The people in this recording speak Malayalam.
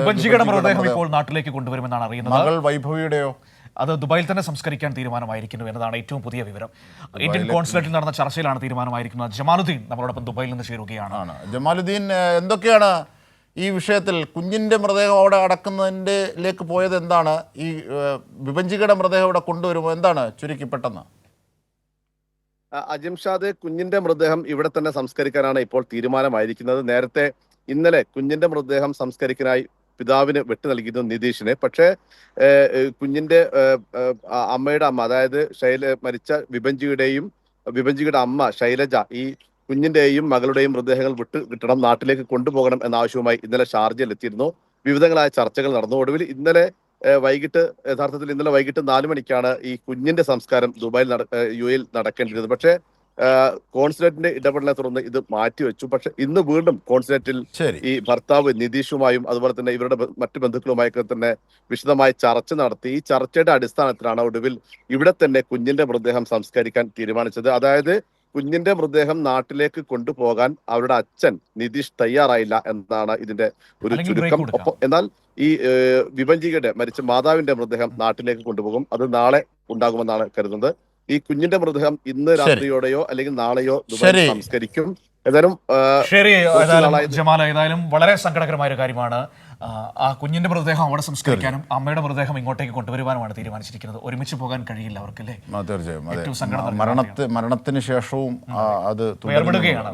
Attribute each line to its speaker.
Speaker 1: വിഭജിയുടെ മൃതദേഹം ഇപ്പോൾ നാട്ടിലേക്ക് കൊണ്ടുവരുമെന്നാണ് അറിയുന്നത്.
Speaker 2: മകൾ വൈഭവിയുടെയോ?
Speaker 1: അത് ദുബായിൽ തന്നെ സംസ്കരിക്കാൻ തീരുമാനമായിരിക്കുന്നു എന്നതാണ് ഏറ്റവും പുതിയ വിവരം. ഇന്ത്യൻ കോൺസുലേറ്റിൽ നടന്ന ചർച്ചയിലാണ് തീരുമാനമായിരിക്കുന്നത്. ജമാലുദ്ദീൻ നമ്മളോടൊപ്പം ദുബായിൽ നിന്ന് ചേരുകയാണ്.
Speaker 2: ജമാലുദ്ദീൻ, എന്തൊക്കെയാണ് ഈ വിഷയത്തിൽ കുഞ്ഞിന്റെ മൃതദേഹം അവിടെ അടക്കുന്നതിലേക്ക് പോയത്? എന്താണ് ഈ വിഭജിയുടെ മൃതദേഹം ഇവിടെ കൊണ്ടുവരുമോ? എന്താണ് ചുരുക്കി പെട്ടെന്ന്?
Speaker 3: അജിംഷാദ്, കുഞ്ഞിന്റെ മൃതദേഹം ഇവിടെ തന്നെ സംസ്കരിക്കാനാണ് ഇപ്പോൾ തീരുമാനമായിരിക്കുന്നത്. നേരത്തെ ഇന്നലെ കുഞ്ഞിന്റെ മൃതദേഹം സംസ്കരിക്കാനായി പിതാവിന് വിട്ടു നൽകിയിരുന്നു നിതീഷിനെ. പക്ഷേ കുഞ്ഞിന്റെ അമ്മയുടെ അമ്മ, അതായത് മരിച്ച വിഭജിയുടെ അമ്മ ശൈലജ ഈ കുഞ്ഞിന്റെയും മകളുടെയും മൃതദേഹങ്ങൾ കിട്ടണം, നാട്ടിലേക്ക് കൊണ്ടുപോകണം എന്ന ആവശ്യവുമായി ഇന്നലെ ഷാർജയിൽ എത്തിയിരുന്നു. വിവിധങ്ങളായ ചർച്ചകൾ നടന്നു. ഒടുവിൽ ഇന്നലെ വൈകിട്ട് 4 മണിക്കാണ് ഈ കുഞ്ഞിന്റെ സംസ്കാരം യുഎയിൽ നടക്കേണ്ടിരുന്നത്. പക്ഷേ കോൺസുലേറ്റിന്റെ ഇടപെടലിനെ തുടർന്ന് ഇത് മാറ്റിവെച്ചു. പക്ഷെ ഇന്ന് വീണ്ടും കോൺസുലേറ്റിൽ ഈ ഭർത്താവ് നിതീഷുമായും അതുപോലെ തന്നെ ഇവരുടെ മറ്റു ബന്ധുക്കളുമായൊക്കെ തന്നെ വിശദമായ ചർച്ച നടത്തി. ഈ ചർച്ചയുടെ അടിസ്ഥാനത്തിലാണ് ഒടുവിൽ ഇവിടെ തന്നെ കുഞ്ഞിന്റെ മൃതദേഹം സംസ്കരിക്കാൻ തീരുമാനിച്ചത്. അതായത് കുഞ്ഞിന്റെ മൃതദേഹം നാട്ടിലേക്ക് കൊണ്ടുപോകാൻ അവരുടെ അച്ഛൻ നിതീഷ് തയ്യാറായില്ല എന്നാണ് ഇതിന്റെ ഒരു ചുരുക്കം. എന്നാൽ ഈ വിഭജിയുടെ മരിച്ച മാതാവിന്റെ മൃതദേഹം നാട്ടിലേക്ക് കൊണ്ടുപോകും. അത് നാളെ ഉണ്ടാകുമെന്നാണ് കരുതുന്നത്. ഈ കുഞ്ഞിന്റെ മൃതദേഹം ഇന്ന് രാത്രിയോടെയോ അല്ലെങ്കിൽ നാളെയോ സംസ്കരിക്കും. ഏതായാലും
Speaker 1: ജമാൽ, ഏതായാലും വളരെ സങ്കടകരമായ ഒരു കാര്യമാണ്. ആ കുഞ്ഞിന്റെ മൃതദേഹം അവിടെ സംസ്കരിക്കാനും അമ്മയുടെ മൃതദേഹം ഇങ്ങോട്ടേക്ക് കൊണ്ടുവരുവാനുമാണ് തീരുമാനിച്ചിരിക്കുന്നത്. ഒരുമിച്ച് പോകാൻ കഴിയില്ല അവർക്കല്ലേ?
Speaker 2: തീർച്ചയായും മരണത്തിന് ശേഷവും അത് വേർപെടുകയാണ്.